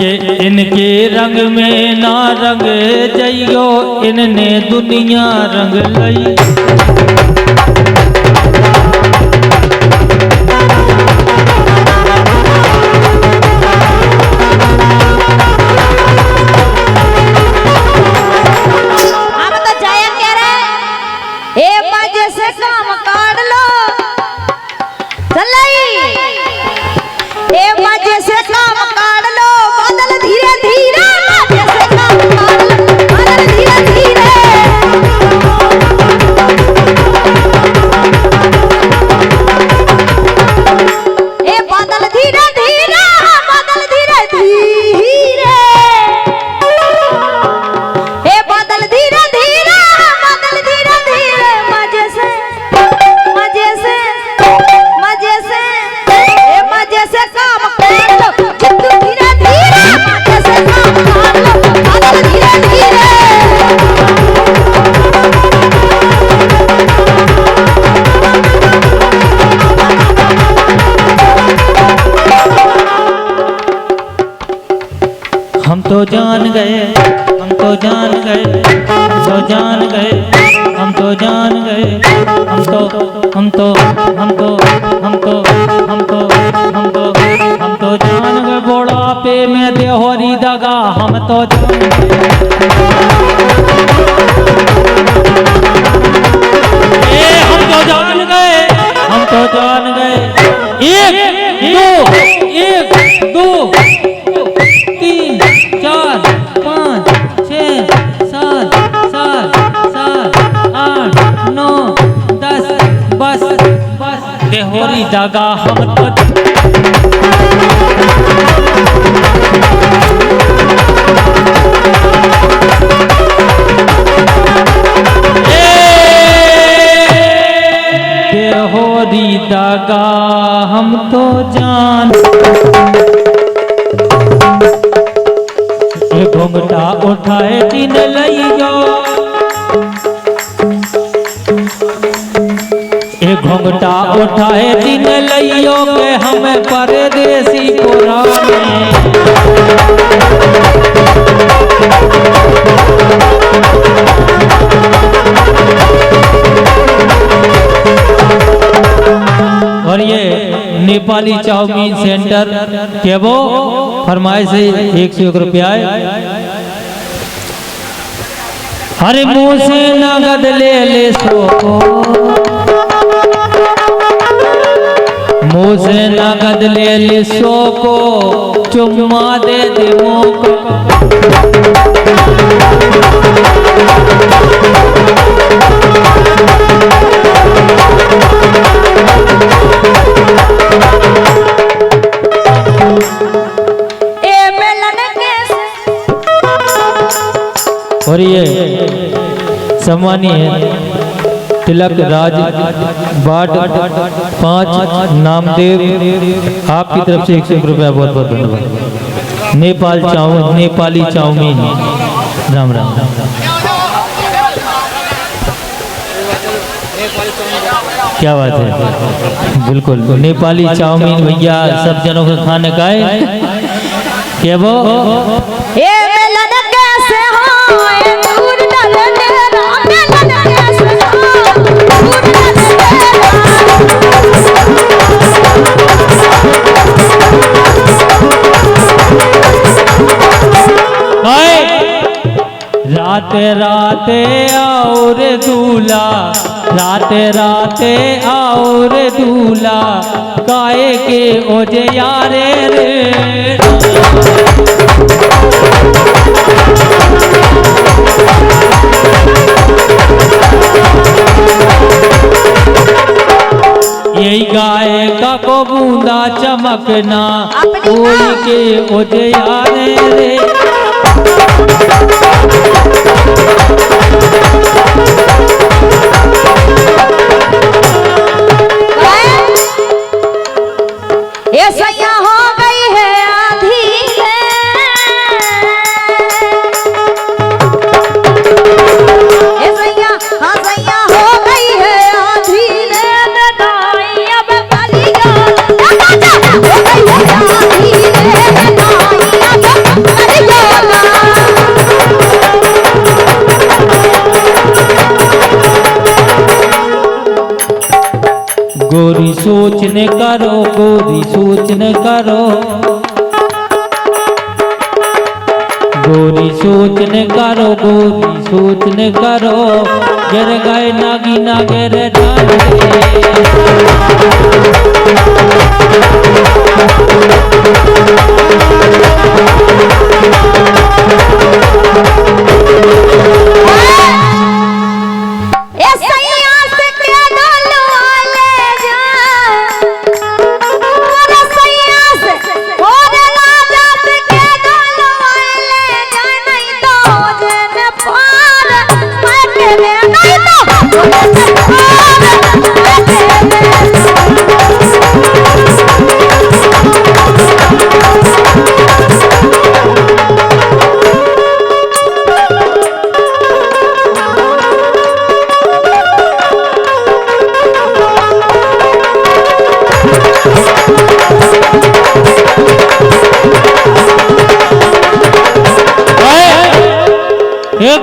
के इनके रंग में ना रंग जइयो, इनने दुनिया रंग लई। हम तो जान गए, हम तो जान गए, हम तो जान गए, हम तो जान गए, हम तो हम तो हम तो हम तो हम तो हम तो हम तो जान गए बुढ़ापे में देहोरी दगा। हम तो जान गए, हम तो जान गए, हम तो जान गए। एक दो 3 4 5 6 7 8 9 10 बस देहोरी दागा। हम तो देहोरी दागा, हम तो जान। घुंघटा उठाए दिन लइयो, घुंघटा उठाए दिन लइयो के हम परदेसी पुराने। और ये नेपाली चाउमीन सेंटर के वो फरमाइश है 101 रुपया है। अरे मुँह से नगद ले सो, मुँह से नगद ले सो को चुम्मा दे मोको। और ये सम्मानीय तिलक राज बाट 5 नामदेव, आपकी तरफ से 101 रुपया बहुत बहुत धन्यवाद। नेपाली चाउमीन, राम राम। क्या बात है, बिल्कुल नेपाली चाउमीन भैया सब जनों को खाने का है। क्या वो राते राते और दूल्हा, राते राते और दूल्हा काहे के ओजे यारे रे। यही गाय का को बूंदा चमकना कोई के ओजे यारे रे। ये सैया हो गई है आधी ये सैया, हाँ सैया हो गई है आधी अब काली सूचन करो गोरी सूचन करो गोरी सूचन करो गोरी सूचन करो गिर गए नागी नागर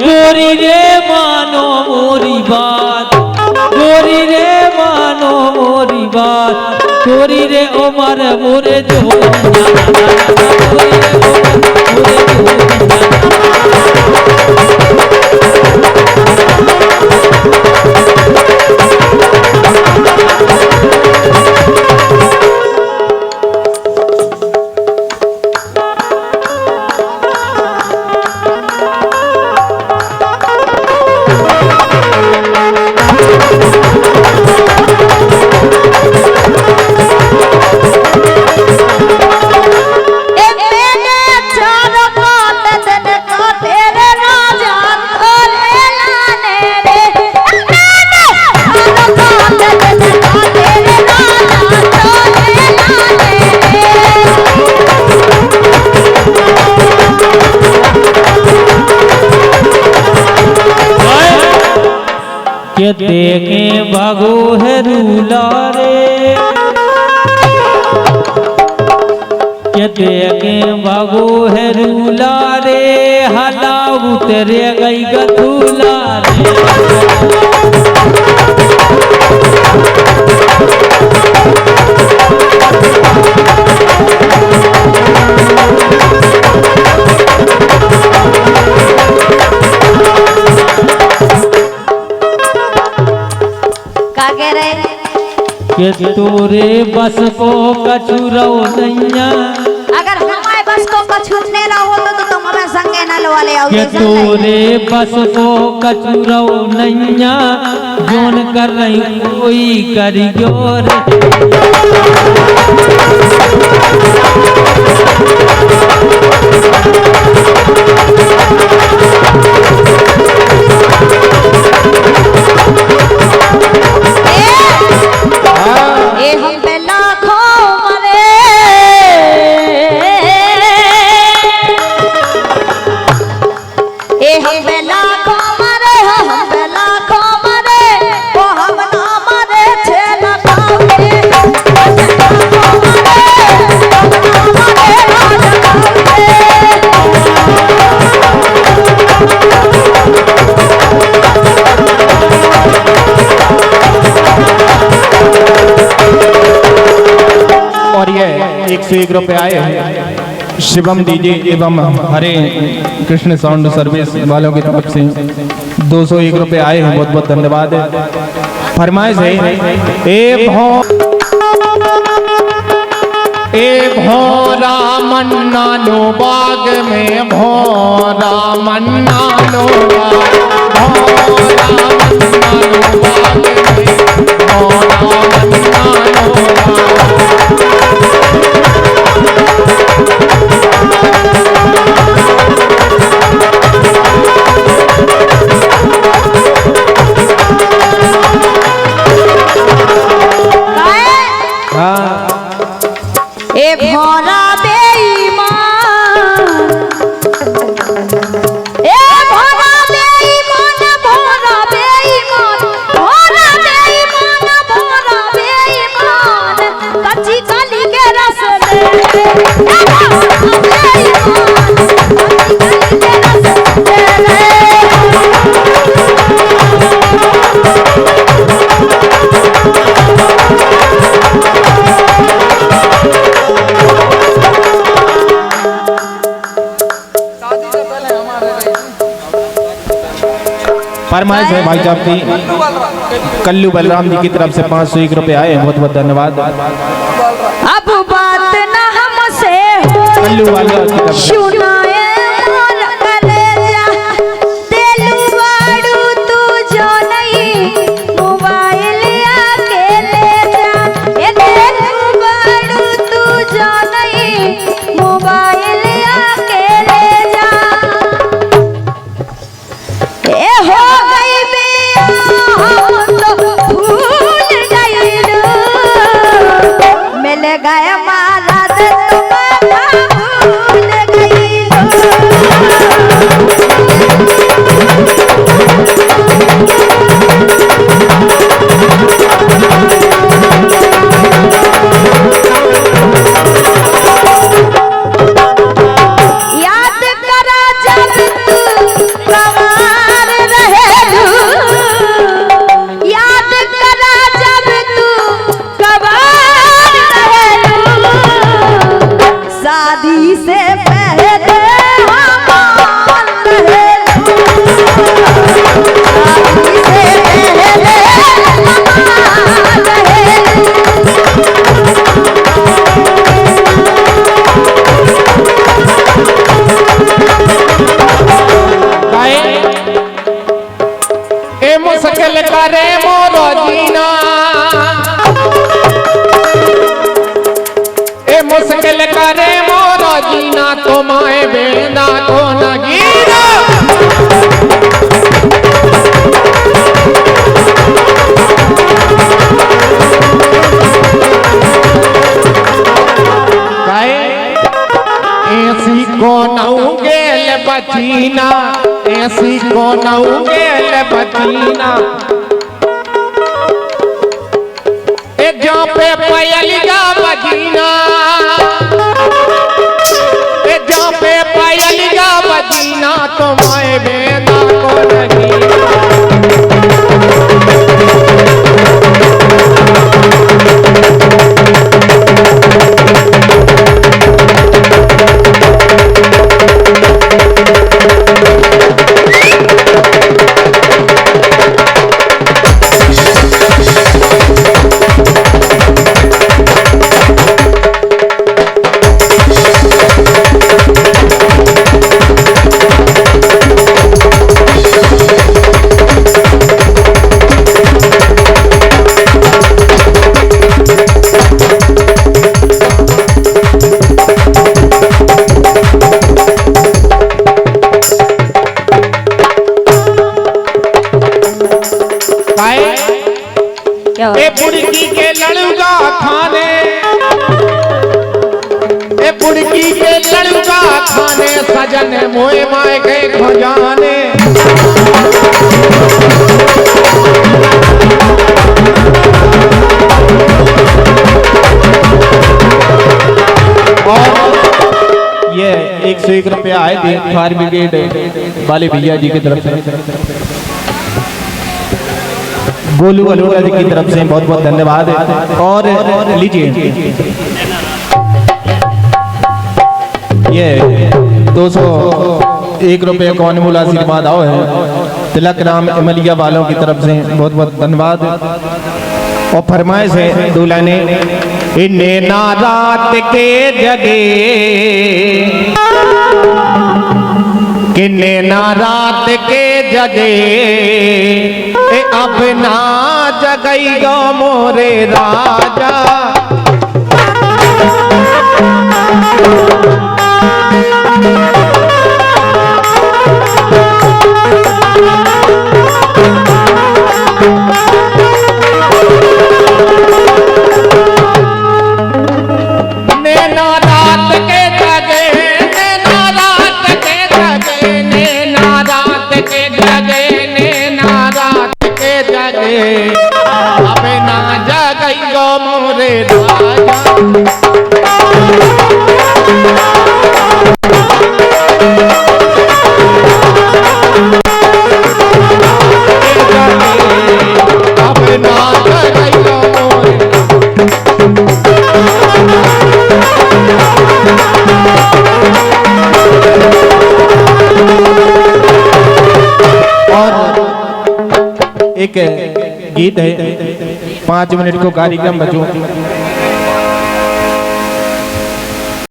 गोरी रे मानो मोरी बात गोरी रे मानो मोरी बात गोरी रे उमर मोरे जो के देखे भागो है रूला रे के देखे भागो है रूला रे हला उतरे गई गथूला रे के तोरे बस को कछुरो नैया अगर हमारे बस को कछुने रहो तो तुम हमें संगे न लो वाले आओ के तोरे बस को कछुरो नैया जोन कर रही कोई करियो रे हम पे लाखों मरे हम पे लाखों मरे हम पे लाखों मरे वो हम ना मरे छे ना पाओगे और ये 101 रुपए आए हैं शिवम डीजे एवं हरे कृष्ण साउंड सर्विस वालों की तरफ से 201 रुपए आए हैं। बहुत बहुत धन्यवाद है। फरमाइश है ए भोरा मन्ना लो बाग में भोरा मन्ना लो भोरा मन्ना लो बाग में भोरा मन्ना लो ए भोरा बेईमान ए भोरा बेईमान भोरा बेईमान भोरा बेईमान भोरा बेईमान कच्ची काली के रस ले ए भोरा बेईमान कच्ची काली के रस ले फरमाइश है भाई साहब की कल्लू बलराम जी की तरफ से 501 रुपए आए हैं, बहुत बहुत धन्यवाद। अब बात न हमसे हो कल्लू वाला की तरफ से सुनाए मोर कलेजा दिलु बाड़ू तू जो नहीं मोबाइल आके ले जा ए दिलु बाड़ू तू जो नहीं मोबाइल आके ले जा ए हो गई हम तो भूल गई मिल गए मारा भूल गई याद करा जब तू गवार रहे याद करा जब तू गवार रहे शादी से पहले हमार रहे शादी से पहले हमार रहे ए मुश्किल करे मोरो जीना, ए मुश्किल करे मोरो जीना, तो माए बेंदा को नगीना। ऐसी को नौगेल बचीना, ऐसी को नौगेल बचीना, ए जो पे पयलिया बजीना, ए जो पे पयलिया बजीना, तो माए बेना को लगीना। ए बुड़की के लड़ूगा खाने, ए बुड़की के लड़ूगा खाने, सजन मोए माए गए खोजाने। और ये 101 रुपया आए थे फायर ब्रिगेड वाले भैया जी की तरफ से, गोलू अलोड़ा जी की तरफ से बहुत बहुत धन्यवाद। और लीजिए ये 201 रुपये का अनमोल आशीर्वाद आओ है तिलक राम इमलिया वालों की तरफ से बहुत बहुत धन्यवाद। और फरमाइश है दूल्हा ने इन्हें ना रात के जगे, किन्ने ना रात के जगे, ए अब ना जगई गो मोरे राजा। नैना रात के जगे, नैना रात के जगे, नैना रात के जगे, नैना रात के जगे, अब ना जगई गो मोरे एक गीत है 5 मिनट को कार्यक्रम बचो